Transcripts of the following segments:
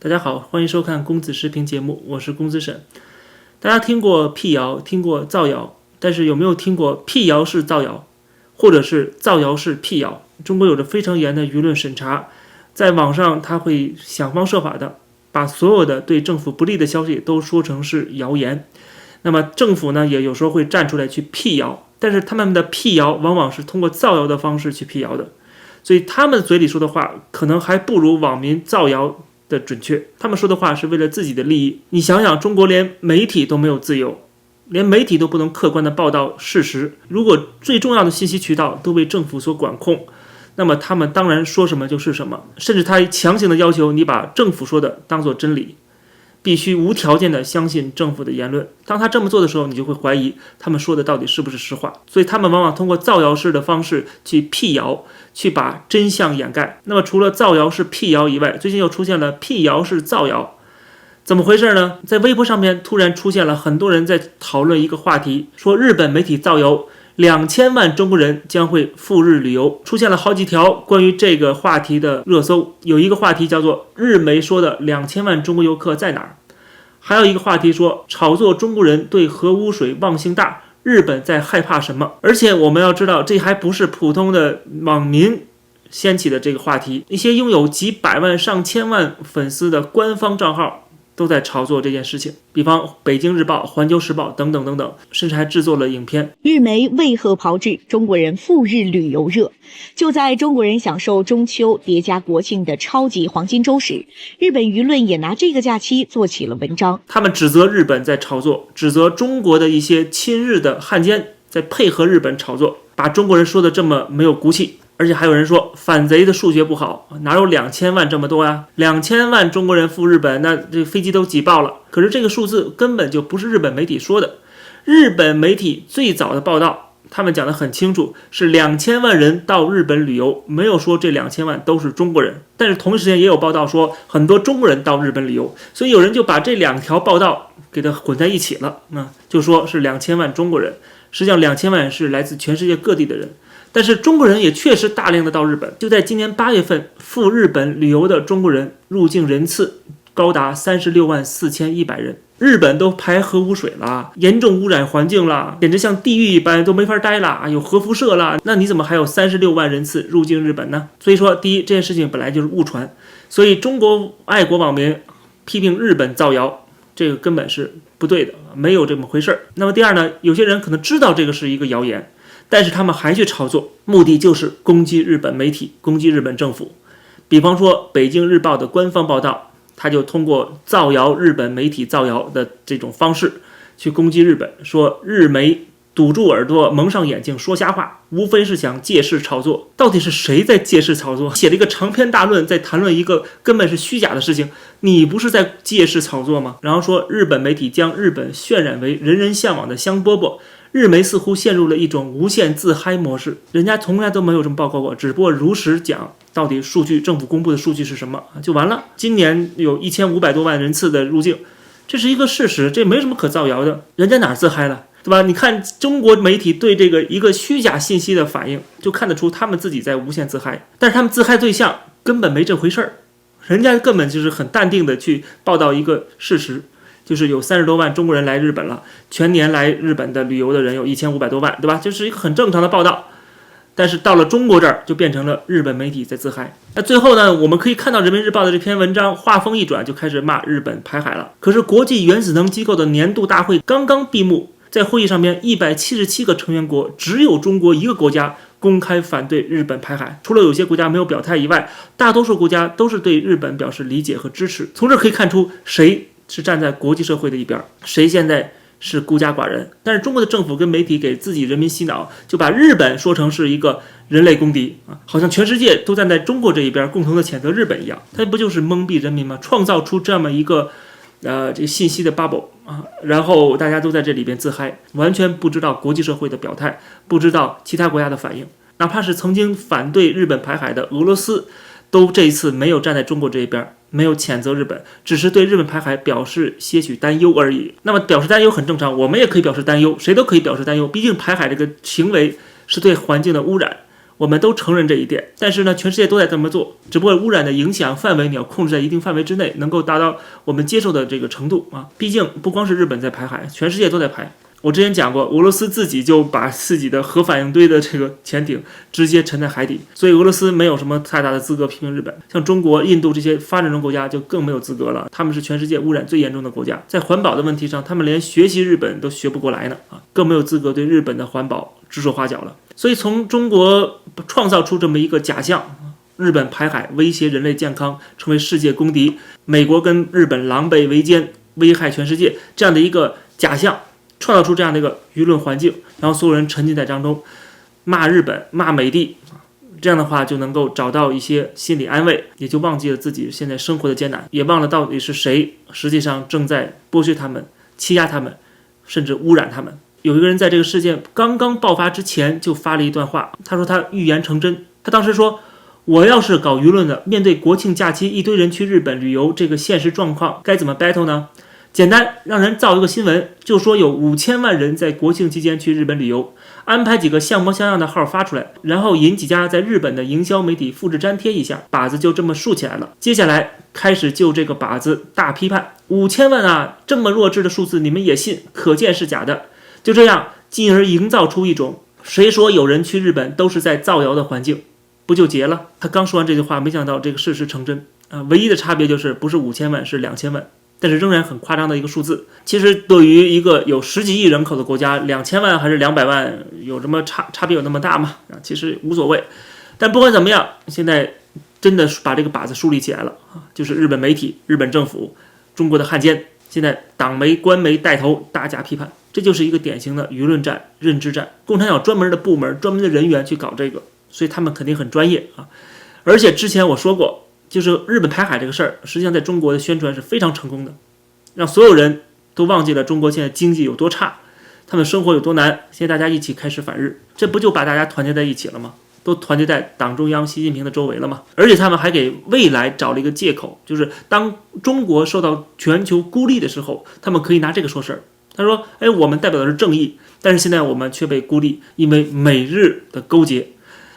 大家好，欢迎收看公子视频节目，我是公子沈。大家听过辟谣，听过造谣，但是有没有听过辟谣式造谣，或者是造谣式辟谣？中国有着非常严的舆论审查，在网上他会想方设法的把所有的对政府不利的消息都说成是谣言。那么政府呢，也有时候会站出来去辟谣，但是他们的辟谣往往是通过造谣的方式去辟谣的，所以他们嘴里说的话可能还不如网民造谣的准确。他们说的话是为了自己的利益。你想想，中国连媒体都没有自由，连媒体都不能客观的报道事实，如果最重要的信息渠道都被政府所管控，那么他们当然说什么就是什么，甚至他强行的要求你把政府说的当作真理，必须无条件的相信政府的言论。当他这么做的时候，你就会怀疑他们说的到底是不是实话。所以他们往往通过造谣式的方式去辟谣，去把真相掩盖。那么除了造谣式辟谣以外，最近又出现了辟谣式造谣。怎么回事呢？在微博上面突然出现了很多人在讨论一个话题，说日本媒体造谣2000万中国人将会赴日旅游，出现了好几条关于这个话题的热搜。有一个话题叫做日媒说的2000万中国游客在哪儿，还有一个话题说炒作中国人对核污水忘性大，日本在害怕什么。而且我们要知道，这还不是普通的网民掀起的这个话题，一些拥有几百万上千万粉丝的官方账号都在炒作这件事情，比方北京日报、环球时报等等等等，甚至还制作了影片。日媒为何炮制中国人赴日旅游热？就在中国人享受中秋叠加国庆的超级黄金周时，日本舆论也拿这个假期做起了文章。他们指责日本在炒作，指责中国的一些亲日的汉奸在配合日本炒作，把中国人说的这么没有骨气。而且还有人说反贼的数学不好，哪有2000万这么多呀？2000万中国人赴日本，那这飞机都挤爆了。可是这个数字根本就不是日本媒体说的，日本媒体最早的报道他们讲得很清楚，是2000万人到日本旅游，没有说这2000万都是中国人。但是同一时间也有报道说很多中国人到日本旅游，所以有人就把这两条报道给它混在一起了，就说是2000万中国人，实际上2000万是来自全世界各地的人。但是中国人也确实大量的到日本，就在今年8月份，赴日本旅游的中国人入境人次高达36万4100人。日本都排核污水了，严重污染环境了，简直像地狱一般，都没法待了，有核辐射了，那你怎么还有36万人次入境日本呢？所以说，第一，这件事情本来就是误传，所以中国爱国网民批评日本造谣，这个根本是不对的，没有这么回事。那么第二呢，有些人可能知道这个是一个谣言，但是他们还去炒作，目的就是攻击日本媒体，攻击日本政府。比方说北京日报的官方报道，他就通过造谣日本媒体造谣的这种方式去攻击日本，说日媒堵住耳朵蒙上眼睛说瞎话，无非是想借势炒作。到底是谁在借势炒作？写了一个长篇大论在谈论一个根本是虚假的事情，你不是在借势炒作吗？然后说日本媒体将日本渲染为人人向往的香饽饽，日媒似乎陷入了一种无限自嗨模式，人家从来都没有这么报告过，只不过如实讲到底数据，政府公布的数据是什么就完了。今年有1500多万人次的入境，这是一个事实，这没什么可造谣的，人家哪自嗨了，对吧？你看中国媒体对这个一个虚假信息的反应，就看得出他们自己在无限自嗨，但是他们自嗨对象根本没这回事儿，人家根本就是很淡定的去报道一个事实，就是有30多万中国人来日本了，全年来日本的旅游的人有1500多万，对吧？就是一个很正常的报道。但是到了中国这儿，就变成了日本媒体在自嗨。那最后呢，我们可以看到人民日报的这篇文章话锋一转，就开始骂日本排海了。可是国际原子能机构的年度大会刚刚闭幕，在会议上面177个成员国，只有中国一个国家公开反对日本排海，除了有些国家没有表态以外，大多数国家都是对日本表示理解和支持。从这可以看出谁是站在国际社会的一边，谁现在是孤家寡人。但是中国的政府跟媒体给自己人民洗脑，就把日本说成是一个人类公敌好像全世界都站在中国这一边，共同的谴责日本一样。它不就是蒙蔽人民吗？创造出这么一个这个信息的 bubble 然后大家都在这里边自嗨，完全不知道国际社会的表态，不知道其他国家的反应。哪怕是曾经反对日本排海的俄罗斯，都这一次没有站在中国这一边，没有谴责日本，只是对日本排海表示些许担忧而已。那么表示担忧很正常，我们也可以表示担忧，谁都可以表示担忧，毕竟排海这个行为是对环境的污染，我们都承认这一点。但是呢，全世界都在这么做，只不过污染的影响范围你要控制在一定范围之内，能够达到我们接受的这个程度啊。毕竟不光是日本在排海，全世界都在排。我之前讲过，俄罗斯自己就把自己的核反应堆的这个潜艇直接沉在海底，所以俄罗斯没有什么太大的资格批评日本。像中国、印度这些发展中国家就更没有资格了，他们是全世界污染最严重的国家，在环保的问题上，他们连学习日本都学不过来呢啊，更没有资格对日本的环保指手画脚了。所以从中国创造出这么一个假象，日本排海威胁人类健康，成为世界公敌，美国跟日本狼狈为奸，危害全世界这样的一个假象，创造出这样的一个舆论环境，然后所有人沉浸在当中，骂日本、骂美帝，这样的话就能够找到一些心理安慰，也就忘记了自己现在生活的艰难，也忘了到底是谁实际上正在剥削他们、欺压他们，甚至污染他们。有一个人在这个事件刚刚爆发之前就发了一段话，他说他预言成真。他当时说，我要是搞舆论的，面对国庆假期一堆人去日本旅游这个现实状况，该怎么 battle 呢？简单，让人造一个新闻，就说有5000万人在国庆期间去日本旅游，安排几个像模像样的号发出来，然后引几家在日本的营销媒体复制粘贴一下，靶子就这么竖起来了。接下来开始就这个靶子大批判，5000万啊，这么弱智的数字你们也信，可见是假的。就这样，进而营造出一种谁说有人去日本都是在造谣的环境，不就结了？他刚说完这句话，没想到这个事实成真啊！唯一的差别就是不是5000万，是2000万。但是仍然很夸张的一个数字。其实对于一个有10几亿人口的国家，2000万还是200万，有什么差别有那么大吗？其实无所谓。但不管怎么样，现在真的把这个靶子树立起来了啊！就是日本媒体、日本政府、中国的汉奸，现在党媒、官媒带头大加批判，这就是一个典型的舆论战、认知战。共产党有专门的部门、专门的人员去搞这个，所以他们肯定很专业啊。而且之前我说过，就是日本排海这个事儿，实际上在中国的宣传是非常成功的，让所有人都忘记了中国现在经济有多差，他们生活有多难。现在大家一起开始反日，这不就把大家团结在一起了吗？都团结在党中央习近平的周围了吗？而且他们还给未来找了一个借口，就是当中国受到全球孤立的时候，他们可以拿这个说事儿。他说：“我们代表的是正义，但是现在我们却被孤立，因为美日的勾结，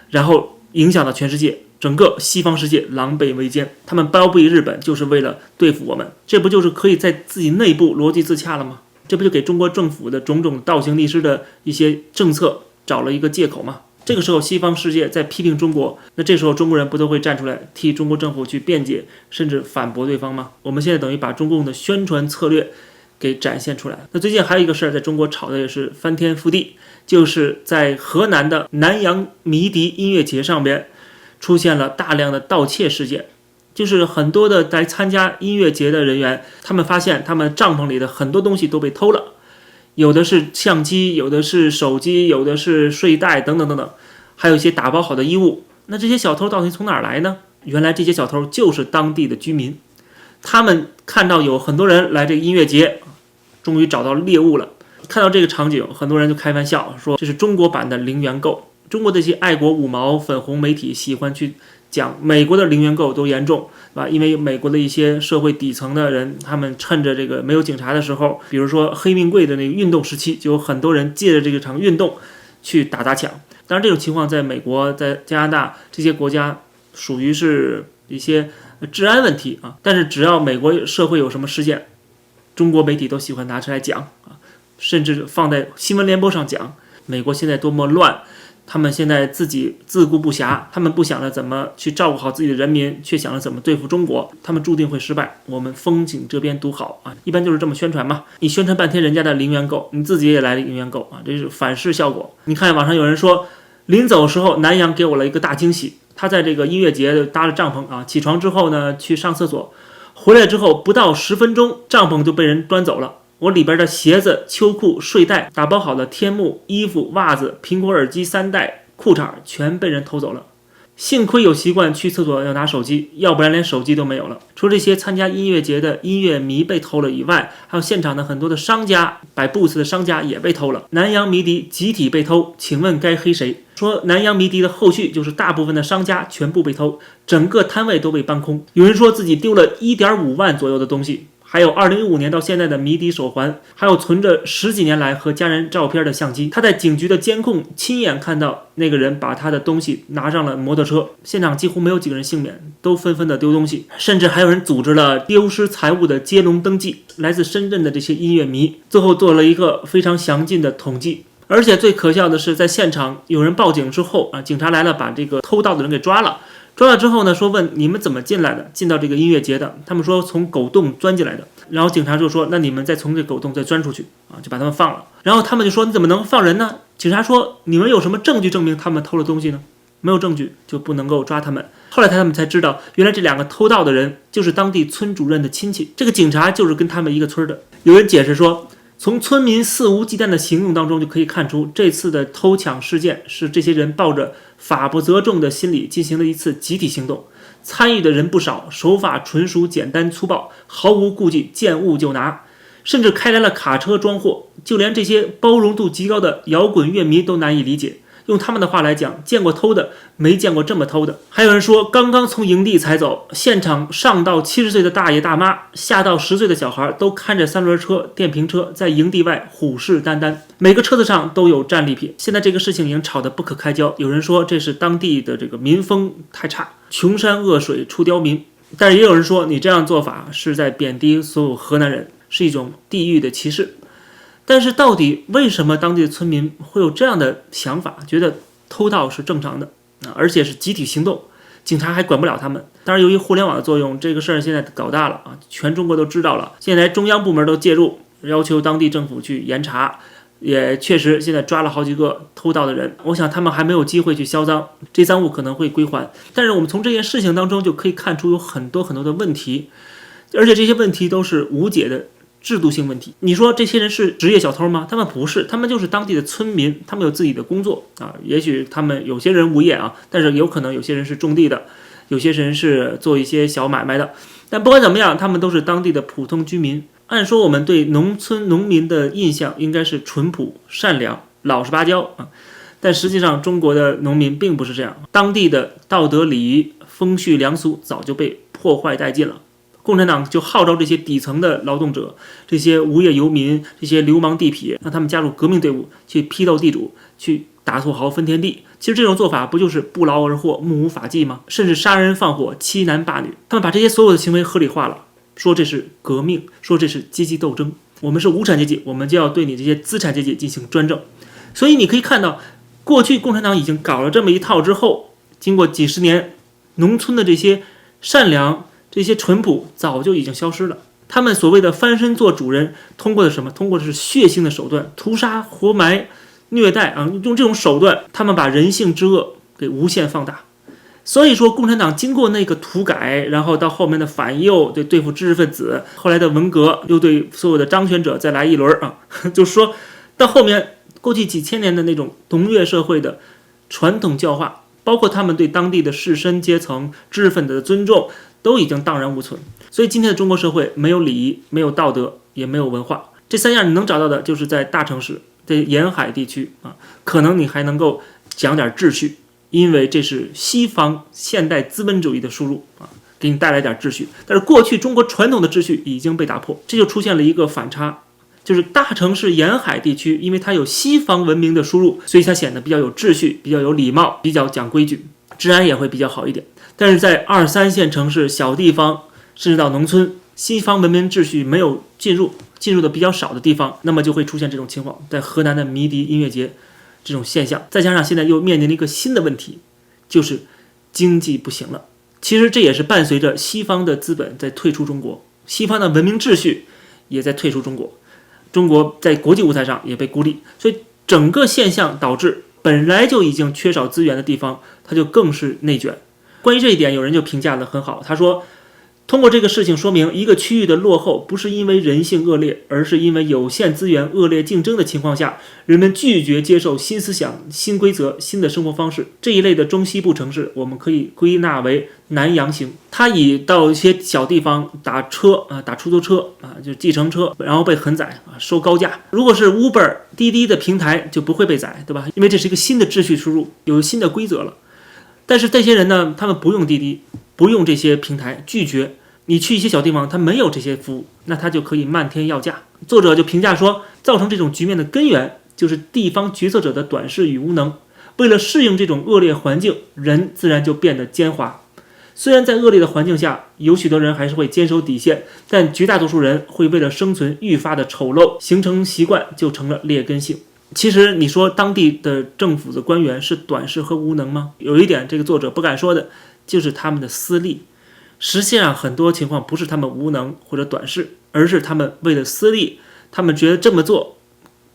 然后影响到全世界。”整个西方世界狼狈为奸，他们包庇日本就是为了对付我们，这不就是可以在自己内部逻辑自洽了吗？这不就给中国政府的种种倒行逆施的一些政策找了一个借口吗？这个时候西方世界在批评中国，那这时候中国人不都会站出来替中国政府去辩解，甚至反驳对方吗？我们现在等于把中共的宣传策略给展现出来。那最近还有一个事儿，在中国炒的也是翻天覆地，就是在河南的南洋迷笛音乐节上边出现了大量的盗窃事件，就是很多的来参加音乐节的人员，他们发现他们帐篷里的很多东西都被偷了，有的是相机，有的是手机，有的是睡袋等等等等，还有一些打包好的衣物。那这些小偷到底从哪儿来呢？原来这些小偷就是当地的居民，他们看到有很多人来这个音乐节，终于找到猎物了。看到这个场景，很多人就开玩笑说这是中国版的零元购。中国的一些爱国五毛粉红媒体喜欢去讲美国的零元购多严重，对吧？因为美国的一些社会底层的人，他们趁着这个没有警察的时候，比如说黑命贵的那个运动时期，就有很多人借着这个场运动去打抢。当然这种情况在美国、在加拿大这些国家属于是一些治安问题啊，但是只要美国社会有什么事件，中国媒体都喜欢拿出来讲啊，甚至放在新闻联播上讲美国现在多么乱，他们现在自己自顾不暇，他们不想着怎么去照顾好自己的人民，却想着怎么对付中国，他们注定会失败。我们风景这边独好啊，一般就是这么宣传嘛。你宣传半天人家的零元购，你自己也来了零元购啊，这是反噬效果。你看网上有人说，临走的时候南洋给我了一个大惊喜，他在这个音乐节搭了帐篷啊，起床之后呢去上厕所，回来之后不到10分钟，帐篷就被人端走了。我里边的鞋子、秋裤、睡袋、打包好的天幕、衣服、袜子、苹果耳机3袋、裤衩全被人偷走了。幸亏有习惯去厕所要拿手机，要不然连手机都没有了。除了这些参加音乐节的音乐迷被偷了以外，还有现场的很多的商家，摆 booth 的商家也被偷了。南洋迷笛集体被偷，请问该黑谁？说南洋迷笛的后续就是大部分的商家全部被偷，整个摊位都被搬空。有人说自己丢了1.5万左右的东西，还有2015年到现在的谜底手环，还有存着10几年来和家人照片的相机。他在警局的监控亲眼看到那个人把他的东西拿上了摩托车，现场几乎没有几个人幸免，都纷纷的丢东西，甚至还有人组织了丢失财物的接龙登记。来自深圳的这些音乐迷最后做了一个非常详尽的统计。而且最可笑的是，在现场有人报警之后警察来了，把这个偷盗的人给抓了之后呢，说问你们怎么进来的，进到这个音乐节的，他们说从狗洞钻进来的。然后警察就说那你们再从这狗洞再钻出去就把他们放了。然后他们就说你怎么能放人呢？警察说你们有什么证据证明他们偷了东西呢？没有证据就不能够抓他们。后来他们才知道，原来这2个偷盗的人就是当地村主任的亲戚，这个警察就是跟他们一个村的。有人解释说，从村民肆无忌惮的行动当中就可以看出，这次的偷抢事件是这些人抱着法不责众的心理进行了一次集体行动，参与的人不少，手法纯属简单粗暴，毫无顾忌，见物就拿，甚至开来了卡车装货。就连这些包容度极高的摇滚乐迷都难以理解，用他们的话来讲，见过偷的，没见过这么偷的。还有人说，刚刚从营地才走，现场上到70岁的大爷大妈，下到10岁的小孩，都看着3轮车、电瓶车在营地外虎视眈眈，每个车子上都有战利品。现在这个事情已经吵得不可开交，有人说这是当地的这个民风太差，穷山恶水出刁民。但是也有人说，你这样做法是在贬低所有河南人，是一种地域的歧视。但是到底为什么当地的村民会有这样的想法，觉得偷盗是正常的而且是集体行动，警察还管不了他们？当然由于互联网的作用，这个事儿现在搞大了全中国都知道了，现在中央部门都介入，要求当地政府去严查，也确实现在抓了好几个偷盗的人。我想他们还没有机会去销赃，这赃物可能会归还。但是我们从这件事情当中就可以看出有很多的问题，而且这些问题都是无解的制度性问题。你说这些人是职业小偷吗？他们不是，他们就是当地的村民，他们有自己的工作也许他们有些人无业但是有可能有些人是种地的，有些人是做一些小买卖的。但不管怎么样，他们都是当地的普通居民。按说我们对农村农民的印象应该是淳朴、善良、老实巴交但实际上中国的农民并不是这样，当地的道德礼仪、风序良俗早就被破坏殆尽了。共产党就号召这些底层的劳动者，这些无业游民，这些流氓地痞，让他们加入革命队伍，去批斗地主，去打土豪分田地。其实这种做法不就是不劳而获、目无法纪吗？甚至杀人放火、欺男霸女，他们把这些所有的行为合理化了，说这是革命，说这是阶级斗争。我们是无产阶级，我们就要对你这些资产阶级进行专政。所以你可以看到，过去共产党已经搞了这么一套之后，经过几十年，农村的这些善良、这些淳朴早就已经消失了。他们所谓的翻身做主人，通过的什么？通过的是血腥的手段，屠杀、活埋、虐待用这种手段，他们把人性之恶给无限放大。所以说，共产党经过那个土改，然后到后面的反右，对付知识分子，后来的文革，又对所有的当权者再来一轮就是说到后面过去几千年的那种农业社会的传统教化，包括他们对当地的士绅阶层、知识分子的尊重，都已经荡然无存。所以今天的中国社会没有礼仪，没有道德，也没有文化。这3样你能找到的就是在大城市，在沿海地区可能你还能够讲点秩序，因为这是西方现代资本主义的输入给你带来点秩序。但是过去中国传统的秩序已经被打破，这就出现了一个反差，就是大城市沿海地区，因为它有西方文明的输入，所以它显得比较有秩序，比较有礼貌，比较讲规矩，治安也会比较好一点。但是在2、3线城市、小地方，甚至到农村，西方文明秩序没有进入的比较少的地方，那么就会出现这种情况，在河南的迷笛音乐节这种现象。再加上现在又面临了一个新的问题，就是经济不行了。其实这也是伴随着西方的资本在退出中国，西方的文明秩序也在退出中国，中国在国际舞台上也被孤立。所以整个现象导致本来就已经缺少资源的地方，它就更是内卷。关于这一点，有人就评价得很好，他说通过这个事情说明，一个区域的落后不是因为人性恶劣，而是因为有限资源恶劣竞争的情况下，人们拒绝接受新思想、新规则、新的生活方式。这一类的中西部城市我们可以归纳为南洋型。它以到一些小地方打车打出租车就计程车，然后被狠宰收高价。如果是 Uber、滴滴的平台就不会被宰，对吧？因为这是一个新的秩序输入，有新的规则了。但是这些人呢，他们不用滴滴，不用这些平台，拒绝，你去一些小地方，它没有这些服务，那它就可以漫天要价。作者就评价说，造成这种局面的根源就是地方决策者的短视与无能。为了适应这种恶劣环境，人自然就变得奸猾。虽然在恶劣的环境下，有许多人还是会坚守底线，但绝大多数人会为了生存愈发的丑陋，形成习惯就成了劣根性。其实你说当地的政府的官员是短视和无能吗？有一点这个作者不敢说的，就是他们的私利。实际上很多情况不是他们无能或者短视，而是他们为了私利，他们觉得这么做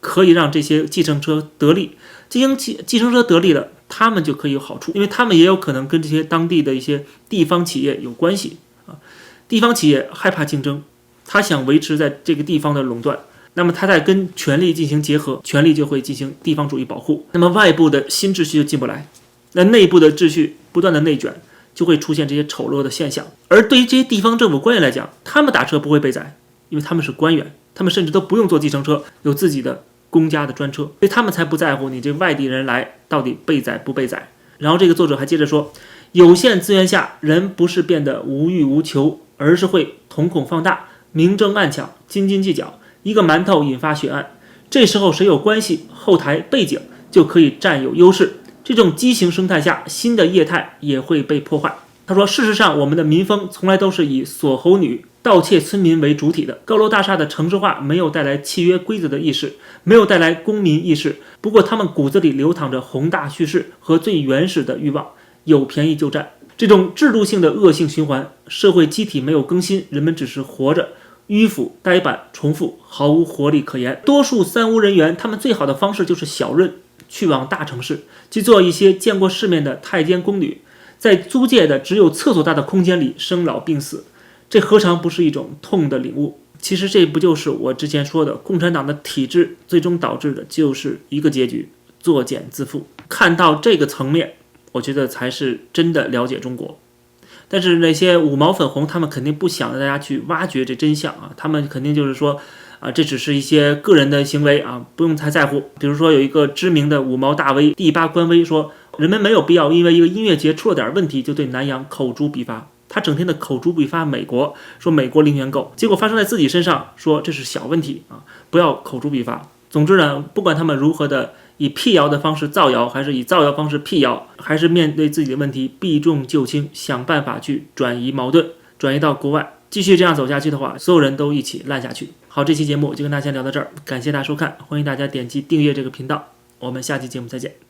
可以让这些计程车得利，计程车得利了，他们就可以有好处，因为他们也有可能跟这些当地的一些地方企业有关系啊。地方企业害怕竞争，他想维持在这个地方的垄断，那么他在跟权力进行结合，权力就会进行地方主义保护，那么外部的新秩序就进不来，那内部的秩序不断的内卷，就会出现这些丑陋的现象。而对于这些地方政府官员来讲，他们打车不会被宰，因为他们是官员，他们甚至都不用坐计程车，有自己的公家的专车，所以他们才不在乎你这外地人来到底被宰不被宰。然后这个作者还接着说，有限资源下，人不是变得无欲无求，而是会瞳孔放大，明争暗抢，斤斤计较，一个馒头引发血案，这时候谁有关系，后台背景就可以占有优势。这种畸形生态下，新的业态也会被破坏。他说，事实上我们的民风从来都是以锁喉女、盗窃村民为主体的。高楼大厦的城市化没有带来契约规则的意识，没有带来公民意识，不过他们骨子里流淌着宏大叙事和最原始的欲望，有便宜就占。这种制度性的恶性循环，社会机体没有更新，人们只是活着，迂腐、呆板、重复，毫无活力可言。多数三无人员，他们最好的方式就是小润，去往大城市，去做一些见过世面的太监宫女，在租界的只有厕所大的空间里生老病死，这何尝不是一种痛的领悟？其实这不就是我之前说的，共产党的体制最终导致的就是一个结局，作茧自缚。看到这个层面，我觉得才是真的了解中国。但是那些五毛粉红，他们肯定不想让大家去挖掘这真相啊，他们肯定就是说这只是一些个人的行为啊，不用太在乎。比如说有一个知名的五毛大 V 第8官微说，人们没有必要因为一个音乐节出了点问题就对南洋口诛笔伐。他整天的口诛笔伐美国，说美国零元购，结果发生在自己身上，说这是小问题啊，不要口诛笔伐。总之呢，不管他们如何的以辟谣的方式造谣，还是以造谣方式辟谣，还是面对自己的问题避重就轻，想办法去转移矛盾，转移到国外。继续这样走下去的话，所有人都一起烂下去。好，这期节目就跟大家聊到这儿，感谢大家收看，欢迎大家点击订阅这个频道，我们下期节目再见。